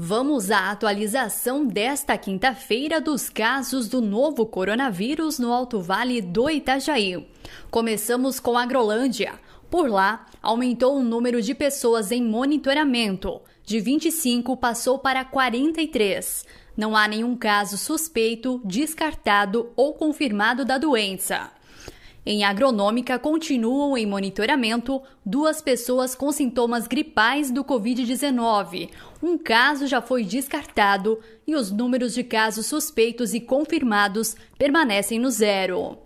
Vamos à atualização desta quinta-feira dos casos do novo coronavírus no Alto Vale do Itajaí. Começamos com Agrolândia. Por lá, aumentou o número de pessoas em monitoramento. De 25 passou para 43. Não há nenhum caso suspeito, descartado ou confirmado da doença. Em Agronômica, continuam em monitoramento 2 pessoas com sintomas gripais do Covid-19. Um caso já foi descartado e os números de casos suspeitos e confirmados permanecem no zero.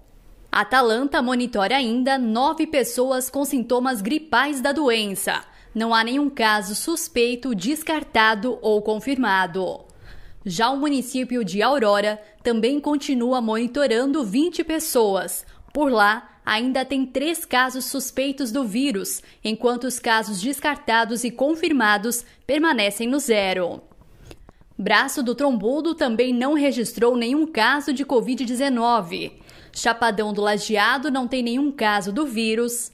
Atalanta monitora ainda 9 pessoas com sintomas gripais da doença. Não há nenhum caso suspeito, descartado ou confirmado. Já o município de Aurora também continua monitorando 20 pessoas. Por lá, ainda tem 3 casos suspeitos do vírus, enquanto os casos descartados e confirmados permanecem no zero. Braço do Trombudo também não registrou nenhum caso de Covid-19. Chapadão do Lajeado não tem nenhum caso do vírus.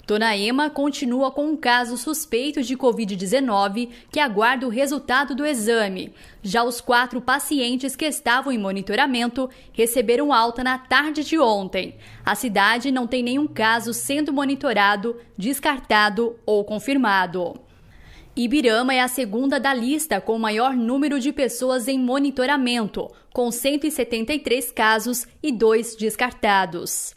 Dona Ema continua com um caso suspeito de Covid-19 que aguarda o resultado do exame. Já os 4 pacientes que estavam em monitoramento receberam alta na tarde de ontem. A cidade não tem nenhum caso sendo monitorado, descartado ou confirmado. Ibirama é a segunda da lista com o maior número de pessoas em monitoramento, com 173 casos e 2 descartados.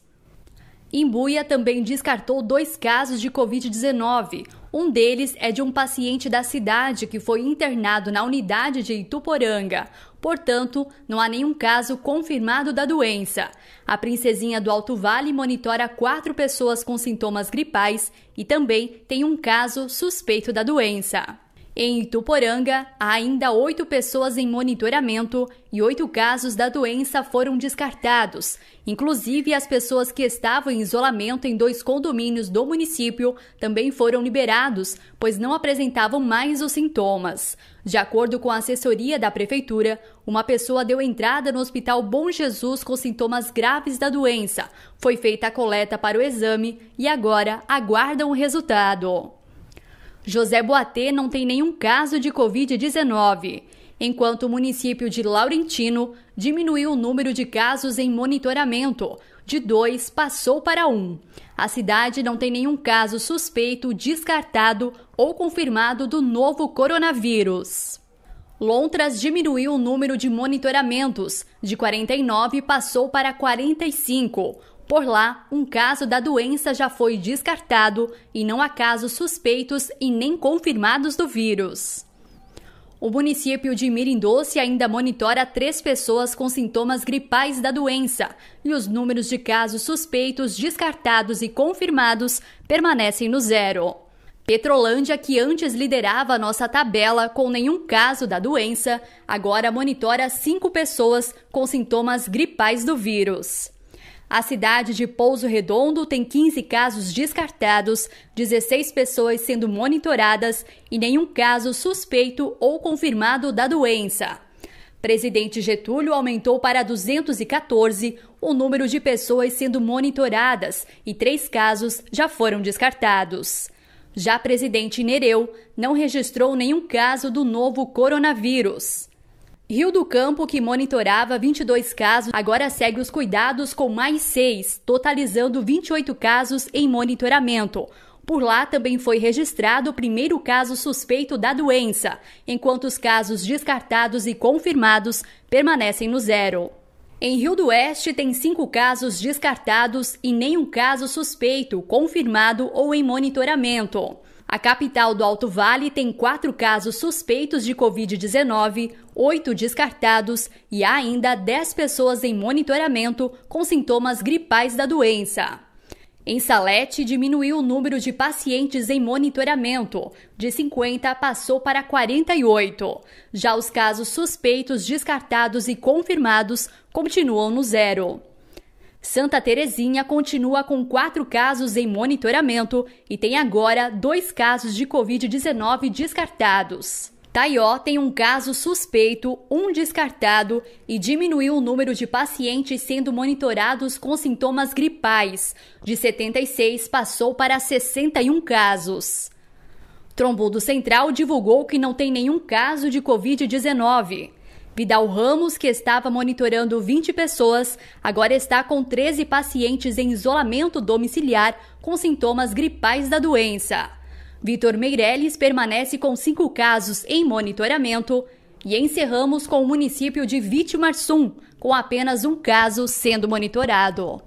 Imbuia também descartou 2 casos de Covid-19. Um deles é de um paciente da cidade que foi internado na unidade de Ituporanga. Portanto, não há nenhum caso confirmado da doença. A Princesinha do Alto Vale monitora 4 pessoas com sintomas gripais e também tem um caso suspeito da doença. Em Ituporanga, há ainda 8 pessoas em monitoramento e 8 casos da doença foram descartados. Inclusive, as pessoas que estavam em isolamento em 2 condomínios do município também foram liberados, pois não apresentavam mais os sintomas. De acordo com a assessoria da prefeitura, uma pessoa deu entrada no Hospital Bom Jesus com sintomas graves da doença. Foi feita a coleta para o exame e agora aguardam o resultado. José Boatê não tem nenhum caso de Covid-19, enquanto o município de Laurentino diminuiu o número de casos em monitoramento, de 2 passou para 1. A cidade não tem nenhum caso suspeito, descartado ou confirmado do novo coronavírus. Lontras diminuiu o número de monitoramentos, de 49 passou para 45. Por lá, um caso da doença já foi descartado e não há casos suspeitos e nem confirmados do vírus. O município de Mirim-Doce ainda monitora 3 pessoas com sintomas gripais da doença e os números de casos suspeitos, descartados e confirmados permanecem no zero. Petrolândia, que antes liderava a nossa tabela com nenhum caso da doença, agora monitora 5 pessoas com sintomas gripais do vírus. A cidade de Pouso Redondo tem 15 casos descartados, 16 pessoas sendo monitoradas e nenhum caso suspeito ou confirmado da doença. Presidente Getúlio aumentou para 214 o número de pessoas sendo monitoradas e 3 casos já foram descartados. Já Presidente Nereu não registrou nenhum caso do novo coronavírus. Rio do Campo, que monitorava 22 casos, agora segue os cuidados com mais 6, totalizando 28 casos em monitoramento. Por lá também foi registrado o primeiro caso suspeito da doença, enquanto os casos descartados e confirmados permanecem no zero. Em Rio do Oeste tem 5 casos descartados e nenhum caso suspeito, confirmado ou em monitoramento. A capital do Alto Vale tem 4 casos suspeitos de Covid-19, 8 descartados e há ainda 10 pessoas em monitoramento com sintomas gripais da doença. Em Salete, diminuiu o número de pacientes em monitoramento. De 50 passou para 48. Já os casos suspeitos, descartados e confirmados continuam no zero. Santa Terezinha continua com 4 casos em monitoramento e tem agora 2 casos de Covid-19 descartados. Taió tem um caso suspeito, 1 descartado e diminuiu o número de pacientes sendo monitorados com sintomas gripais. De 76 passou para 61 casos. Trombudo Central divulgou que não tem nenhum caso de Covid-19. Vidal Ramos, que estava monitorando 20 pessoas, agora está com 13 pacientes em isolamento domiciliar com sintomas gripais da doença. Vitor Meirelles permanece com 5 casos em monitoramento e encerramos com o município de Vitimarsum, com apenas um caso sendo monitorado.